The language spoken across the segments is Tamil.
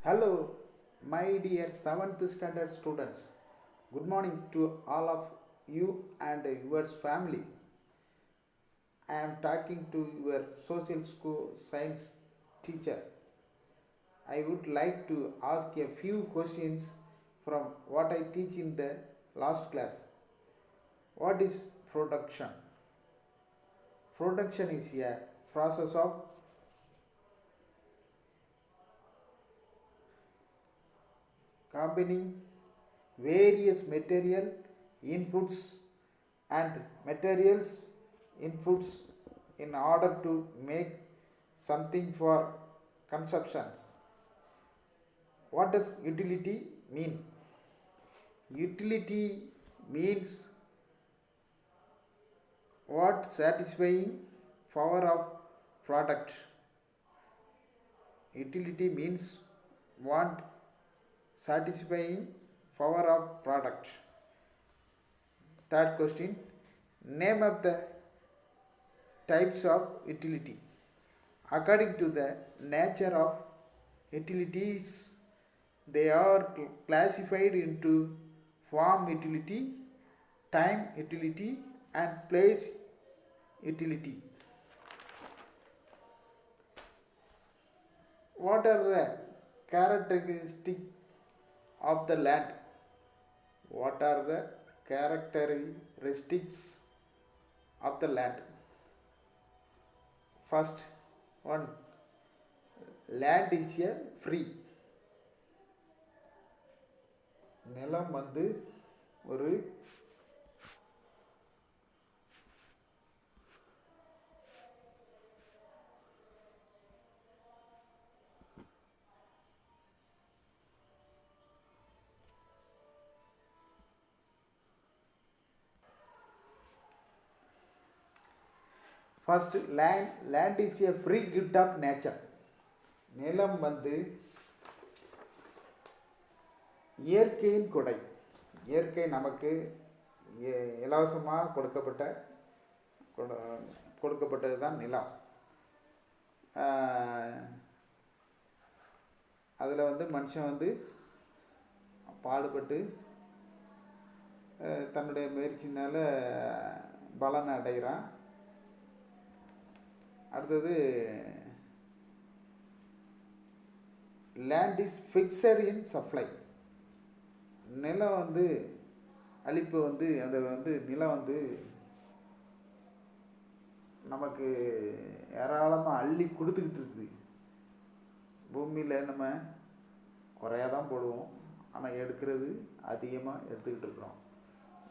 Hello, my dear 7th standard students. Good morning to all of you and your family. I am talking to your social school science teacher. I would like to ask a few questions from what I teach in the last class. What is production? Production is a process of combining various material inputs and materials inputs in order to make something for consumptions. What does utility mean? Utility means what satisfying power of product. Utility means what satisfying power of product. Third question, name of the types of utility. According to the nature of utilities, they are classified into form utility, time utility and place utility. What are the characteristics of the land? What are the characteristics of the land? First one, land is a free. நிலம் ஒரு First, land is a free gift of nature. நிலம் இயற்கையின் கொடை. இயற்கை நமக்கு இலவசமாக கொடுக்கப்பட்டது தான் நிலம். அதில் மனுஷன் பாடுபட்டு தன்னுடைய முயற்சினால் பலனை அடைகிறான். அடுத்தது, land is fixed in supply. நிலம் அளிப்பு அந்த நிலம் நமக்கு ஏராளமாக அள்ளி கொடுத்துக்கிட்டு இருக்குது. பூமியில் நம்ம குறையாக தான் போடுவோம், ஆனால் எடுக்கிறது அதிகமாக எடுத்துக்கிட்டு இருக்கிறோம்.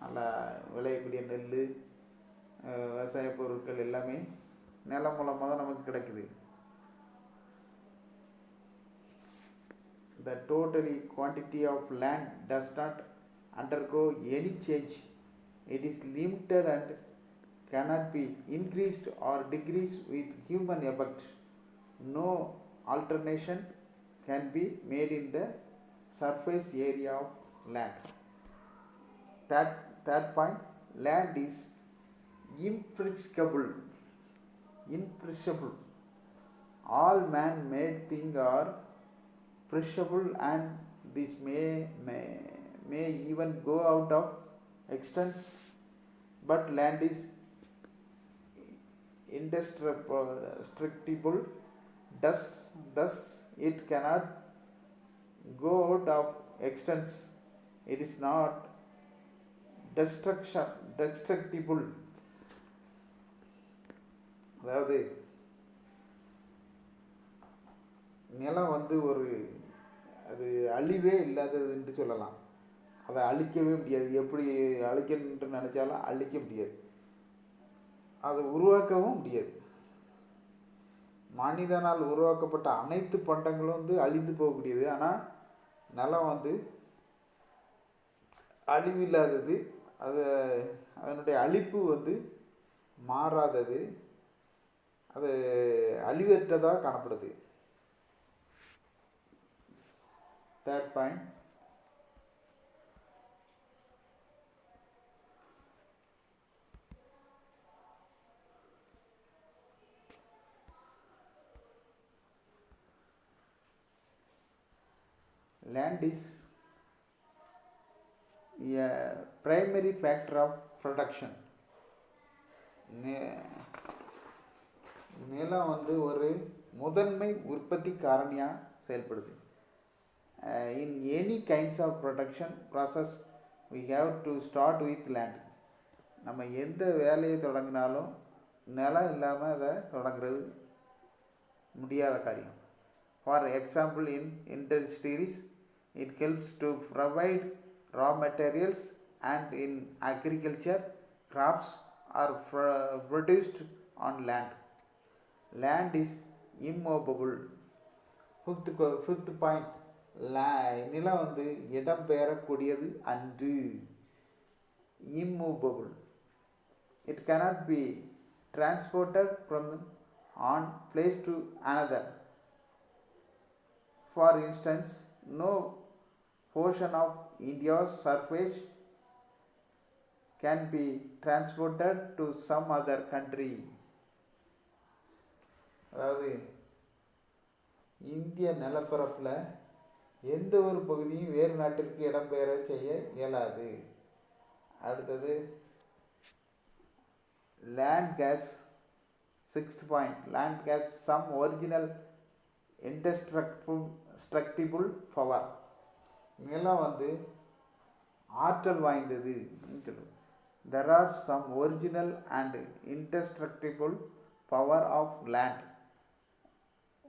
நல்லா விளையக்கூடிய நெல், விவசாய பொருட்கள் எல்லாமே நிலம் மூலமாக தான் நமக்கு கிடைக்குது. The total quantity of land does not undergo any change. It is limited and cannot be increased or decreased with human effort. No alteration can be made in the surface area of land. Third point, land is imperishable. All man-made things are perishable, and this may even go out of existence, but land is indestructible. Thus it cannot go out of existence. It is not destructible. அதாவது நிலம் ஒரு அது அழிவே இல்லாதது என்று சொல்லலாம். அதை அழிக்கவே முடியாது. எப்படி அழிக்கணுன்று நினச்சாலும் அழிக்க முடியாது, அதை உருவாக்கவும் முடியாது. மனிதனால் உருவாக்கப்பட்ட அனைத்து பண்டங்களும் அழிந்து போகக்கூடியது. ஆனால் நிலம் அழிவில்லாதது. அதனுடைய அழிப்பு மாறாதது. அது அழிவற்றதாக காணப்படுது. Third point, Land is a primary factor of production. நி- நிலம் வந்து ஒரு முதன்மை உற்பத்தி காரணியாக செயல்படுது. In any kinds of production process we have to start with land. நம்ம எந்த வேலையை தொடங்கினாலும் நிலம் இல்லாமல் அதை தொடங்குறது முடியாத காரியம். For example, in industries it helps to provide raw materials, and in agriculture crops are produced on land. Land is immovable. Fifth point, நிலம் வந்து இடம்பெயரக்கூடியது அன்று. Immovable. It cannot be transported from one place to another. For instance, no portion of India's surface can be transported to some other country. அதாவது இந்திய நிலப்பரப்பில் எந்த ஒரு பகுதியும் வேறு நாட்டிற்கு இடம்பெயர செய்ய இயலாது. அடுத்தது land gas. Sixth point, land gas some original indestructible power. நிலம் வந்து ஆற்றல் வாய்ந்தது. There are some original and indestructible power of land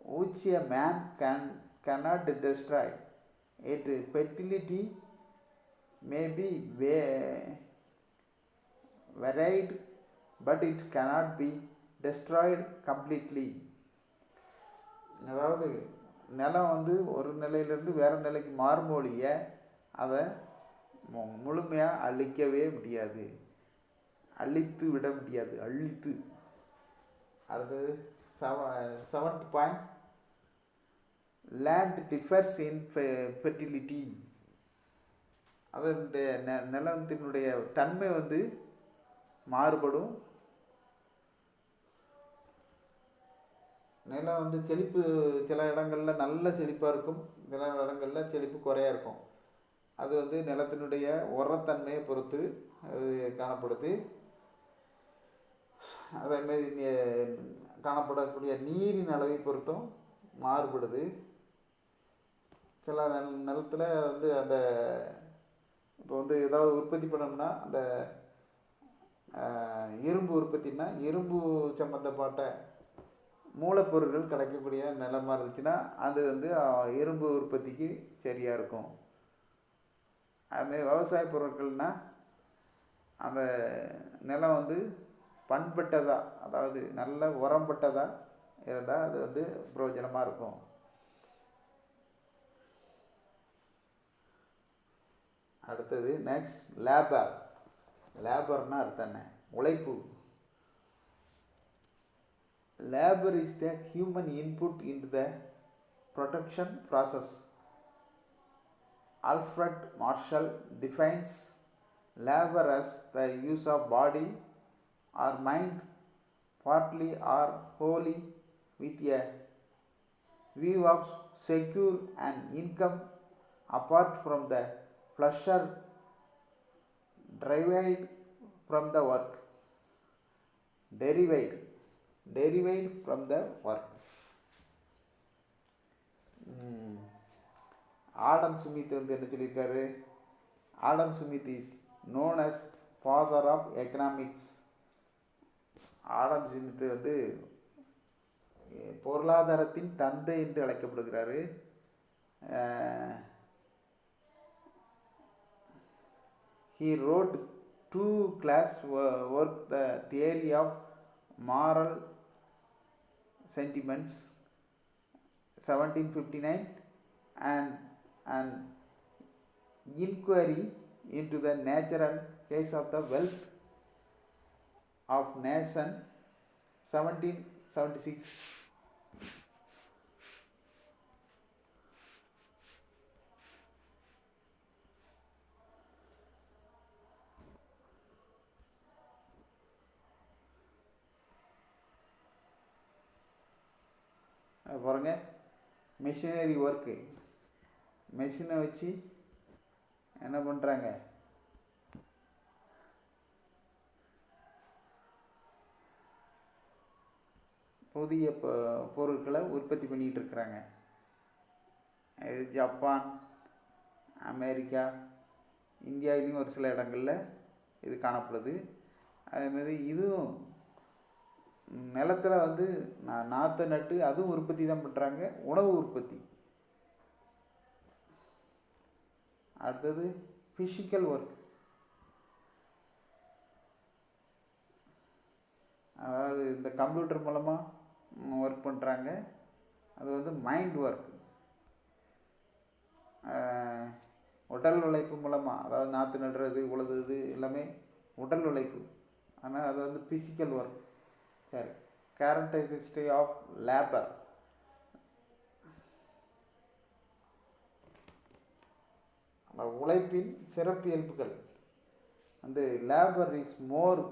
which a man cannot destroy. Its fertility may be varied, but it cannot be destroyed completely. அதாவது நிலம் வந்து ஒரு நிலையிலிருந்து வேறு நிலைக்கு மாறுமொழிய அதை முழுமையாக அழிக்கவே முடியாது, அழித்து விட முடியாது, அழித்து. அடுத்தது செவன்த் பாயிண்ட், லேண்ட் டிஃபர்ஸ் இன் ஃபெர்டிலிட்டி. அதனுடைய நிலத்தினுடைய தன்மை வந்து மாறுபடும். நிலம் வந்து செழிப்பு சில இடங்களில் நல்ல செழிப்பாக இருக்கும், சில இடங்களில் செழிப்பு குறையாக இருக்கும். அது வந்து நிலத்தினுடைய உரத்தன்மையை பொறுத்து அது காணப்படுது. அதேமாரி காணப்படக்கூடிய நீரின் அளவை பொறுத்தும் மாறுபடுது. சில நிலத்தில் வந்து அந்த இப்போ வந்து ஏதாவது உற்பத்தி பண்ணோம்னா அந்த இரும்பு உற்பத்தினா இரும்பு சம்மந்தப்பட்ட மூலப்பொருட்கள் கிடைக்கக்கூடிய நிலமாக இருந்துச்சுன்னா அது வந்து இரும்பு உற்பத்திக்கு சரியாக இருக்கும். அதுமாரி விவசாய பொருட்கள்னால் அந்த நிலம் வந்து பண்பட்டதாக, அதாவது நல்ல உரம்பட்டதாக இருந்தால் அது வந்து பிரயோஜனமாக இருக்கும். அடுத்தது நெக்ஸ்ட் லேபர். லேபர்னால் அர்த்தம் என்ன? உழைப்பு. Labor is the human input into the production process. Alfred Marshall defines labor as the use of body or mind, partly or wholly, with a view of secure an income apart from the pleasure derived from the work. Derived from the work. Adam Smith வந்து என்ன சொல்லியிருக்காரு? Adam Smith is known as father of economics. Adam Smith வந்து பொருளாதாரத்தின் தந்தை என்று அழைக்கப்படுகிறாரு. He wrote 2-class work, The Theory of Moral Sentiments, 1759, and an inquiry into the nature and case of the wealth of nation, 1776. பாருங்க, மிஷினரி ஒர்க்கு. மெஷினை வச்சு என்ன பண்ணுறாங்க, புதிய பொருட்களை உற்பத்தி பண்ணிகிட்டு இருக்கிறாங்க. இது ஜப்பான், அமெரிக்கா, இந்தியாவிலையும் ஒரு சில இடங்களில் இது காணப்படுது. அதேமாதிரி இதுவும் நிலத்தில் வந்து நாற்றை நட்டு அதுவும் உற்பத்தி தான் பண்ணுறாங்க, உணவு உற்பத்தி. அடுத்தது ஃபிசிக்கல் ஒர்க், அதாவது இந்த கம்ப்யூட்டர் மூலமாக ஒர்க் பண்ணுறாங்க. அது வந்து மைண்ட் ஒர்க். உடல் உழைப்பு மூலமாக, அதாவது நாற்று நடுறது, உழுதுறது எல்லாமே உடல் உழைப்பு. ஆனால் அது வந்து ஃபிசிக்கல் ஒர்க். சரி, கேரக்டரிஸ்டிக் ஆஃப் லேபர். உழைப்பின் சிறப்பியல்புகள் வந்து labour is more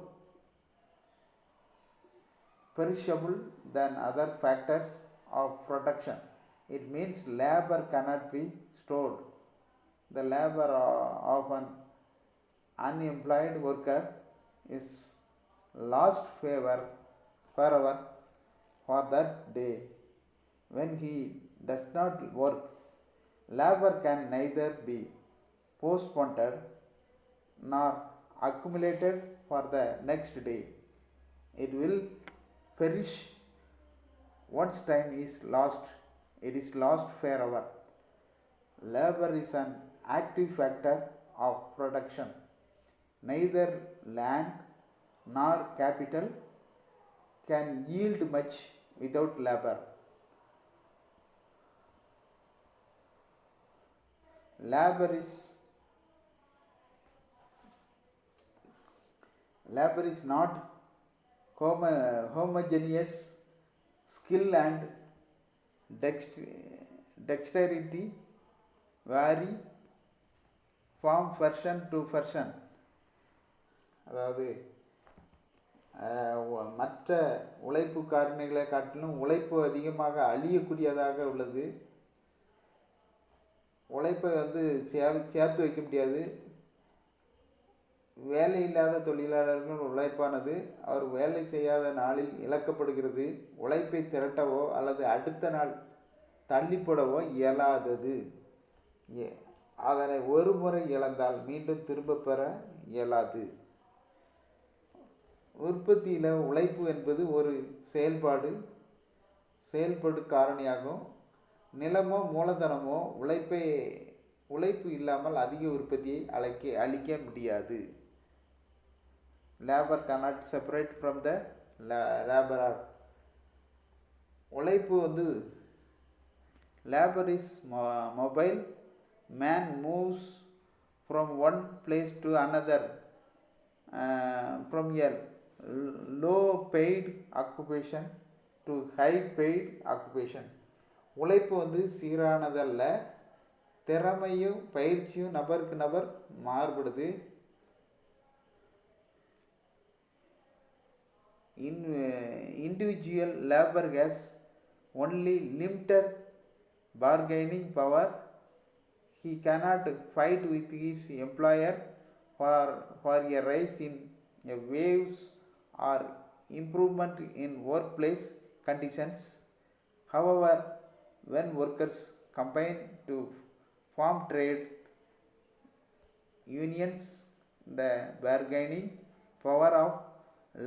perishable than other factors of production. It means labor cannot be stored. The labor of an unemployed worker is lost forever for that day. When he does not work, labor can neither be postponed nor accumulated for the next day. It will perish once time is lost. It is lost forever. Labor is an active factor of production. Neither land nor capital can yield much without labor. Labor is not homogeneous. Skill and dexterity vary from person to person. அதாவது மற்ற உழைப்பு காரணிகளை காட்டிலும் உழைப்பு அதிகமாக அழியக்கூடியதாக உள்ளது. உழைப்பை வந்து சேர்த்து வைக்க முடியாது. வேலை இல்லாத தொழிலாளர்கள் உழைப்பானது அவர் வேலை செய்யாத நாளில் இழக்கப்படுகிறது. உழைப்பை திரட்டவோ அல்லது அடுத்த நாள் தள்ளிப்படவோ இயலாதது. அதனை ஒரு முறை இழந்தால் மீண்டும் திரும்ப பெற இயலாது. உற்பத்தியில் உழைப்பு என்பது ஒரு செயல்பாடு காரணியாகும். நிலமோ மூலதனமோ உழைப்பு இல்லாமல் அதிக உற்பத்தியை அளிக்க முடியாது. Labor cannot separate from the laborer. உழைப்பு வந்து labor is mobile. Man moves from one place to another from a low paid occupation to high paid occupation. உழைப்பு வந்து சீரானதல்ல. திறமையும் பயிற்சியும் நபருக்கு நபர் மாறுபடுது. Individual labor has only limited bargaining power. He cannot fight with his employer for a rise in a wage or improvement in workplace conditions. However, when workers combine to form trade unions, the bargaining power of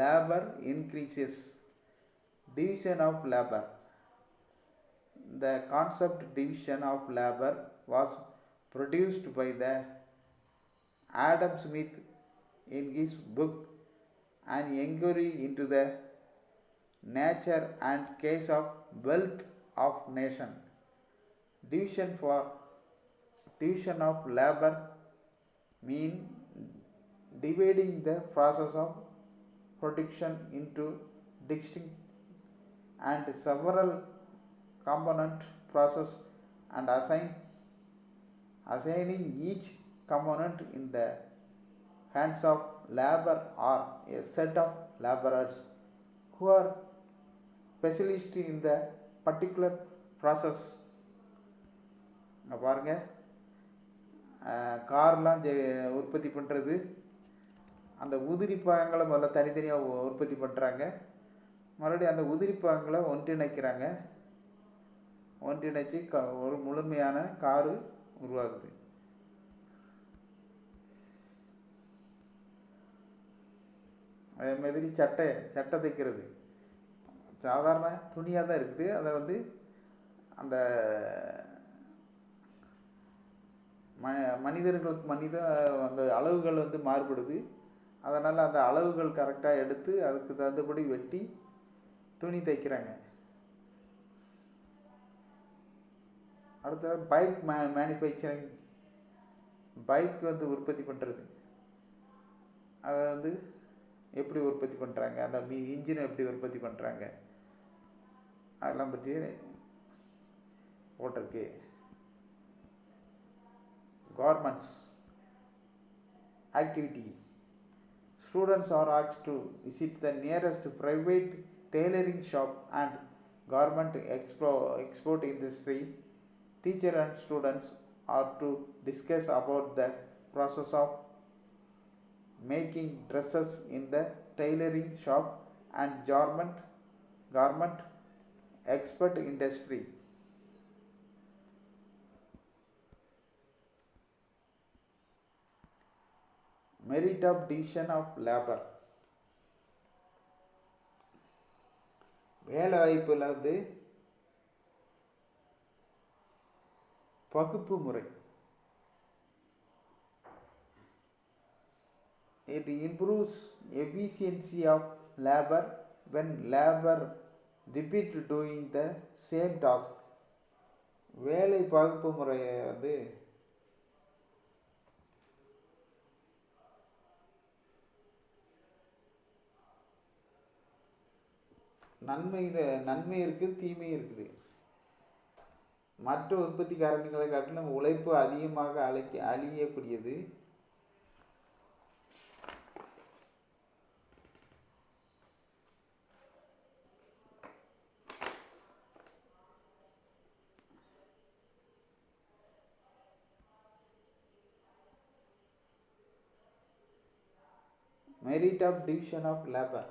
labor increases. Division of labor. The concept division of labor was produced by the Adam Smith in his book An Inquiry into the Nature and Case of Wealth of Nation. Division of labor mean dividing the process of production into distinct and several component process and assigning each component in the hands of labor or a set of laborers who are specialists in the particular process. பாருங்க, கார்லாம் உற்பத்தி பண்ணுறது. அந்த உதிரி பாகங்களை முதல்ல தனித்தனியாக உற்பத்தி பண்ணுறாங்க. மறுபடியும் அந்த உதிரி பாகங்களை ஒன்றிணைக்கிறாங்க. ஒன்றிணைச்சு ஒரு முழுமையான காரு உருவாகுது. அதே மாதிரி சட்டை தைக்கிறது சாதாரண துணியாக தான் இருக்குது. அதை வந்து அந்த மனிதர்களுக்கு அந்த அளவுகள் வந்து மாறுபடுது. அதனால் அந்த அளவுகள் கரெக்டாக எடுத்து அதுக்கு தகுந்தபடி வெட்டி துணி தைக்கிறாங்க. அடுத்தது பைக் மேனுஃபேக்சரிங். பைக் வந்து உற்பத்தி பண்ணுறது. அதை வந்து எப்படி உற்பத்தி பண்ணுறாங்க, அந்த இன்ஜினை எப்படி உற்பத்தி பண்ணுறாங்க, அதெல்லாம் பற்றி போட்டிருக்கு. Garments activity. Students are asked to visit the nearest private tailoring shop and garment export industry. Teacher and students are to discuss about the process of making dresses in the tailoring shop and garment export industry. Merit of division of labor. வேலை வாய்ப்பில் வந்து பகுப்பு முறை. It improves efficiency of labor when labor repeat doing the same task. வேலை பகுப்பு முறையை வந்து நன்மை இருக்குது, தீமை இருக்குது. மற்ற உற்பத்தி காரணிகளை காட்டிலும் உழைப்பு அதிகமாக அழியக்கூடியது. Merit of division of labor.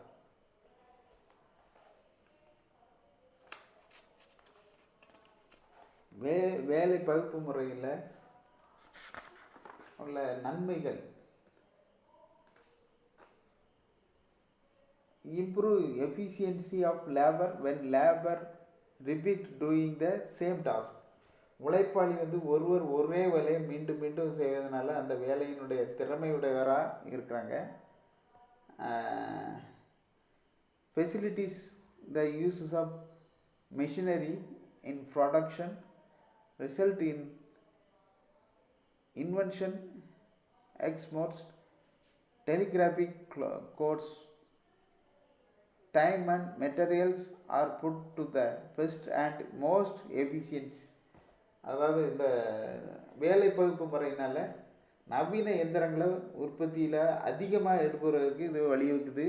வேலை பகுப்பு முறையில் உள்ள நன்மைகள். Improve efficiency of labor when labor repeat doing the same task. உழைப்பாளி வந்து ஒரே வேலையை மீண்டும் மீண்டும் செய்வதனால அந்த வேலையினுடைய திறமையுடையவராக இருக்கிறாங்க. Facilities the uses of machinery in production result in invention, exports, telegraphic codes, time and materials are put to the best and most efficiency. அதாவது இந்த வேலை பகுப்பு முறையினால் நவீன எந்திரங்களை உற்பத்தியில் அதிகமாக எடுப்பதற்கு இது வழிவகுக்குது.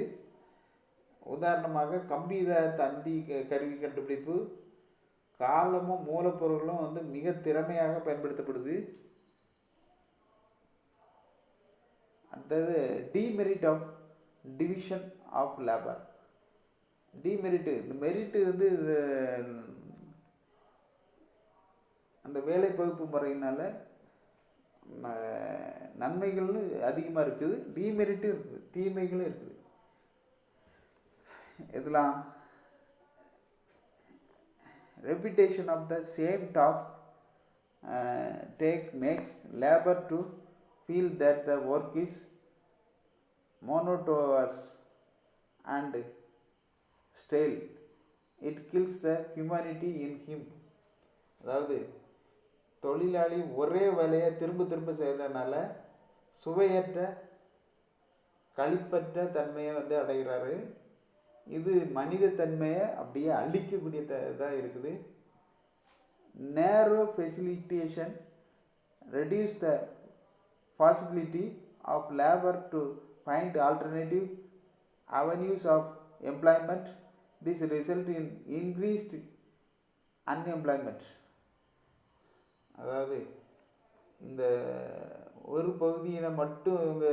உதாரணமாக தந்தி கருவி கண்டுபிடிப்பு, காலமும் மூலப்பொருளும் வந்து மிக திறமையாக பயன்படுத்தப்படுது. அடுத்தது demerit of division of labour. Demerit, இந்த மெரிட்டு வந்து அந்த வேலை பகுப்பு முறையினால் நன்மைகள் அதிகமாக இருக்குது, டிமெரிட்டும் இருக்குது, தீமைகளும் இருக்குது. இதெல்லாம் repetition of the same task makes labor to feel that the work is monotonous and stale. It kills the humanity in him. அதாவது தொழிலாளி ஒரே வேலையை திரும்ப செய்வதனால சுவையற்ற களிப்பற்ற தன்மையை வந்து அடைகிறாரு. இது மனித தன்மையை அப்படியே அழிக்கக்கூடிய இதாக இருக்குது. Narrow facilitation reduce the possibility of labour to find alternative avenues of employment. This result in increased unemployment. அதாவது இந்த ஒரு பகுதியினை மட்டும் இவங்க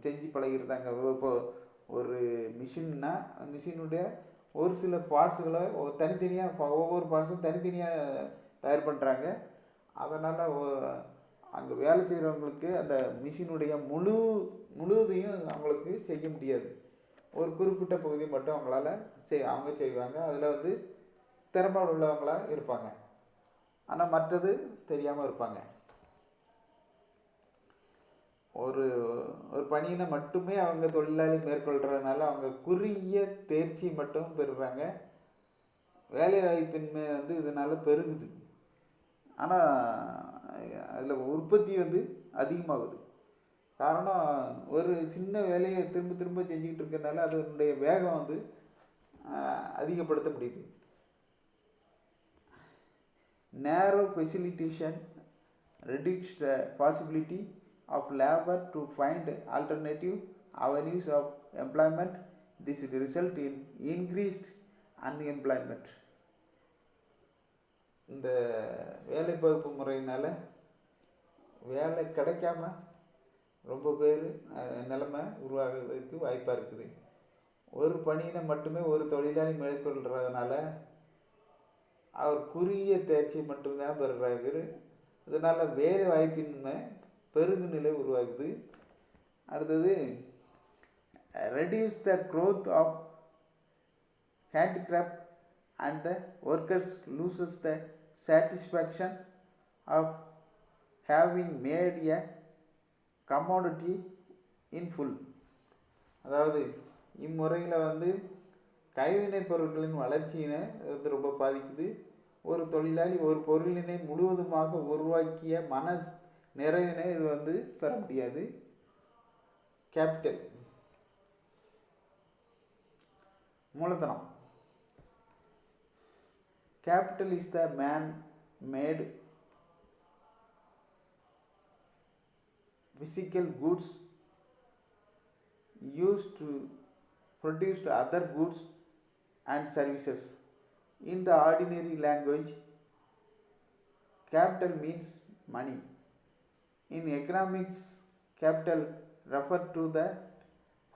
செஞ்சு பழகிருந்தாங்க. இப்போ ஒரு மிஷின்னா மிஷினுடைய ஒரு சில பார்ட்ஸுகளை தனித்தனியாக ஒவ்வொரு பார்ட்ஸும் தனித்தனியாக தயார் பண்ணுறாங்க. அதனால் அங்கே வேலை செய்கிறவங்களுக்கு அந்த மிஷினுடைய முழுவதையும் அவங்களுக்கு செய்ய முடியாது. ஒரு குறிப்பிட்ட பகுதியை மட்டும் அவங்களால அவங்க செய்வாங்க. அதில் திறமை உள்ளவங்களாக இருப்பாங்க, ஆனால் மற்றது தெரியாமல் இருப்பாங்க. ஒரு ஒரு பணியினை மட்டுமே அவங்க தொழிலாளி மேற்கொள்கிறதுனால அவங்க குறுகிய தேர்ச்சி மட்டும் பெறுறாங்க. வேலை வாய்ப்பின்மை இதனால் பெருகுது. ஆனால் அதில் உற்பத்தி அதிகமாகுது. காரணம், ஒரு சின்ன வேலையை திரும்ப திரும்ப செஞ்சுக்கிட்டு இருக்கிறதுனால அதனுடைய வேகம் அதிகப்படுத்த முடியுது. நேரோ facilitation reduce the possibility of labor to find alternative avenues of employment. This result in increased unemployment. இந்த வேலை பகுப்பு முறையினால் வேலை கிடைக்காம ரொம்ப பேர் நிலைமை உருவாகிறதுக்கு வாய்ப்பாக இருக்குது. ஒரு பணியினை மட்டுமே ஒரு தொழிலாளி மேற்கொள்கிறதுனால அவர் குறுகிய தேர்ச்சியை மட்டும்தான் பெறுறாரு. இதனால் வேலை வாய்ப்பின்மை பெருகு நிலை உருவாகுது. அடுத்தது, reduce the growth of handicraft and the workers loses the satisfaction of having made a commodity in full. அதாவது இம்முறையில் கைவினைப் பொருட்களின் வளர்ச்சியினை ரொம்ப பாதிக்குது. ஒரு தொழிலாளி ஒரு பொருளினை முழுவதுமாக உருவாக்கிய மன நிறைவினை இது பெற முடியாது. கேபிட்டல், மூலதனம். Capital is the man-made physical goods used to produce other goods and services. In the ordinary language, capital means money. In economics, capital refers to the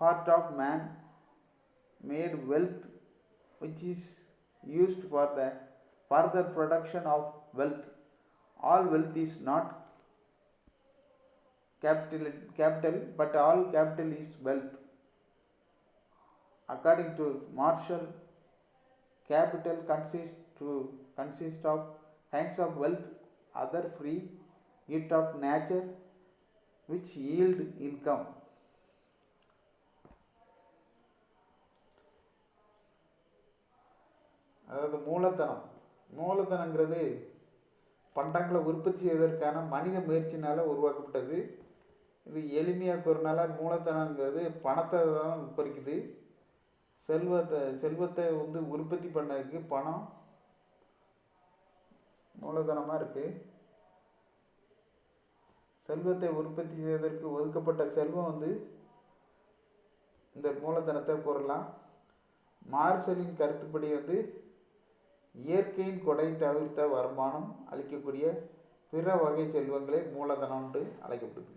part of man-made wealth which is used for the further production of wealth. All wealth is not capital, but all capital is wealth. According to Marshall, capital consists of kinds of wealth, other free gift of nature which yield income. அதாவது மூலதனங்கிறது பண்டங்களை உற்பத்தி செய்வதற்கான மனித முயற்சினால் உருவாக்கப்பட்டது. இது எளிமையாக கூறினால மூலதனங்கிறது பணத்தை தான் குறிக்குது. செல்வத்தை உற்பத்தி பண்ணதுக்கு பணம் மூலதனமாக இருக்குது. செல்வத்தை உற்பத்தி செய்வதற்கு ஒதுக்கப்பட்ட செல்வம் இந்த மூலதனத்தை கூறலாம். மார்ஷலின் கருத்துப்படி இயற்கையின் கொடை தவிர்த்த வருமானம் அளிக்கக்கூடிய பிற வகை செல்வங்களே மூலதனம் என்று அழைக்கப்படுது.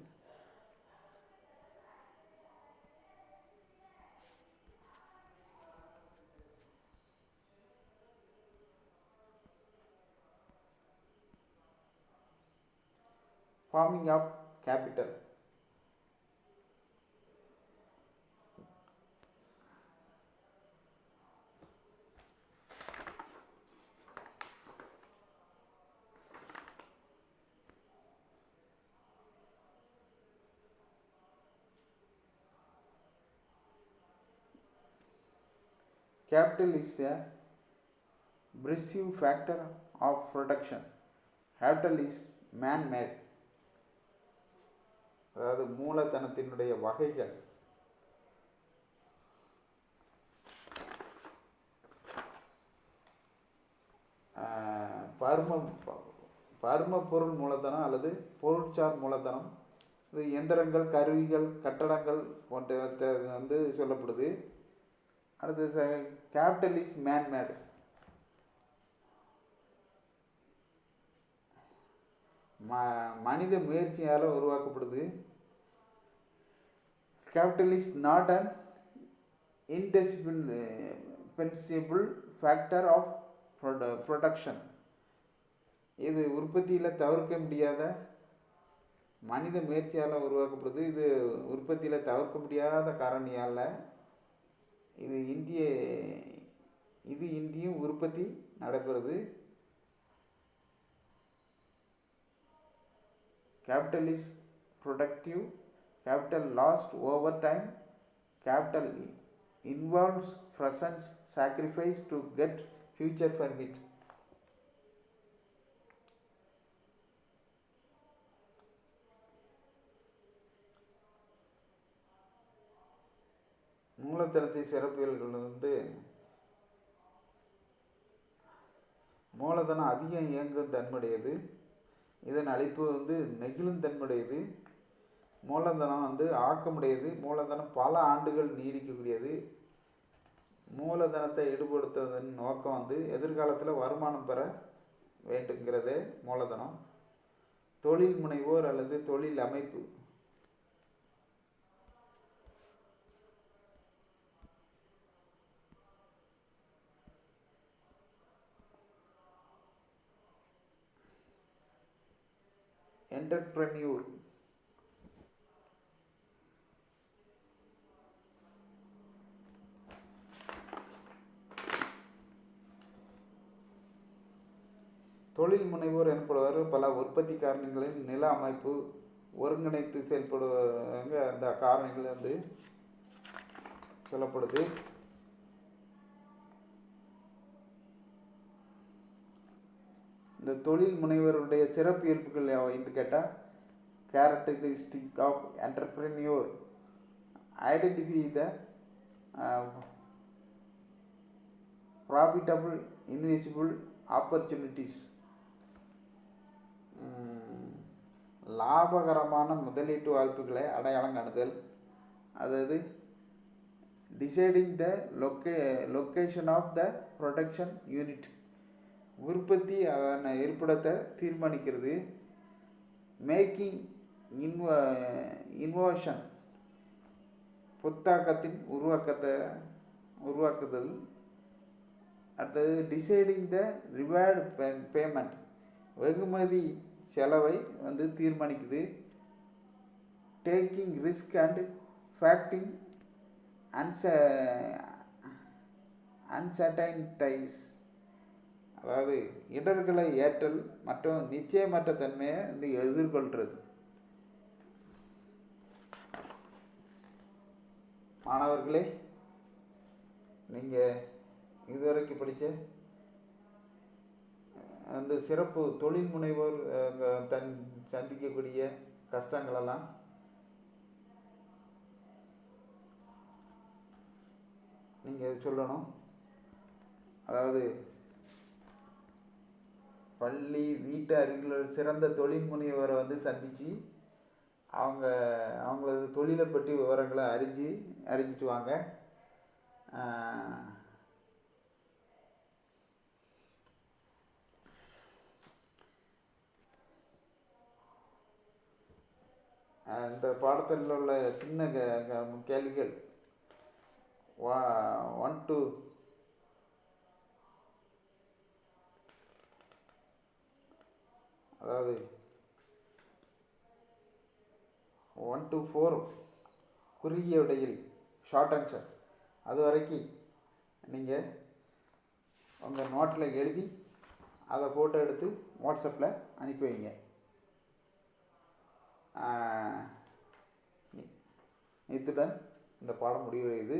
Forming of capital. Capital is a decisive factor of production. Capital is man-made. அதாவது மூலதனத்தினுடைய வகைகள். பரும பொருள் மூலதனம் அல்லது பொருட்சார் மூலதனம். இது எந்திரங்கள், கருவிகள், கட்டடங்கள் போன்றவற்றை சொல்லப்படுது. அடுத்து, கேபிட்டல் இஸ் மேன்மேடு. மனித முயற்சியால் உருவாக்கப்படுது. Capital is not an indispensable factor of production. இது உற்பத்தியில் தவிர்க்க முடியாத, மனித முயற்சியால் உருவாக்கப்படுது. இது உற்பத்தியில் தவிர்க்க முடியாத காரணியால் இந்தியும் உற்பத்தி நடைபெறுது. Capital is productive. Capital lost over time. Capital involves present sacrifice to get future benefit. மூலதனத்தின் சிறப்பியல்கள் மூலதனம் அதிகம் இயங்கும் தன்மையுடையது. இதன் அழைப்பு நெகிழும் தன்மையுடையது. மூலதனம் ஆக்கமுடையது. மூலதனம் பல ஆண்டுகள் நீடிக்கக்கூடியது. மூலதனத்தை ஈடுபடுத்துவதன் நோக்கம் எதிர்காலத்தில் வருமானம் பெற வேண்டுங்கிறதே மூலதனம். தொழில் முனைவோர் அல்லது தொழில் அமைப்பு. என்டர்பிரனியூர். தொழில் முனைவோர் எனப்படுவார் பல உற்பத்தி காரணிகளின் நில அமைப்பு ஒருங்கிணைத்து செயல்படுவாங்க. அந்த காரணிகள் சொல்லப்படுது. இந்த தொழில் முனைவருடைய சிறப்பு இயல்புகள் என்று கேட்டால், characteristic of entrepreneur identify the profitable investible opportunities. லாபகரமான முதலீட்டு வாய்ப்புகளை அடையாளம் காணுதல். அதாவது deciding the location of the production unit. உற்பத்தி அதன் இருப்பிடத்தை தீர்மானிக்கிறது. மேக்கிங் இன்வோஷன். புத்தாக்கத்தின் உருவாக்குதல். அடுத்தது டிசைடிங் த ரிவார்டு பேமெண்ட். வெகுமதி செலவை தீர்மானிக்குது. டேக்கிங் ரிஸ்க் அண்ட் ஃபேக்டிங் அன்சர்டைன்டைஸ். அதாவது இடர்களை ஏற்றல் மற்றும் நிச்சயமற்ற தன்மையை எதிர்கொள்கிறது. மாணவர்களே, நீங்கள் இதுவரைக்கும் படித்த அந்த சிறப்பு தொழில் முனைவோர் சந்திக்கக்கூடிய கஷ்டங்களெல்லாம் நீங்கள் சொல்லணும். அதாவது பள்ளி வீட்டு அருகில் சிறந்த தொழில் முனைவரை சந்தித்து அவங்களது தொழிலை பற்றி விவரங்களை அறிஞ்சிட்டு வாங்க. இந்த பாடத்தில் உள்ள சின்ன கேள்விகள் 1 to அதாவது 1 to 4 குறுகிய விடையில் ஷார்ட் ஆன்சர். அது வரைக்கும் நீங்கள் உங்கள் நோட்டில் எழுதி அதை ஃபோட்டோ எடுத்து வாட்ஸ்அப்பில் அனுப்பி வைங்க. இத்துடன் இந்த பாடம் முடிவடையுது.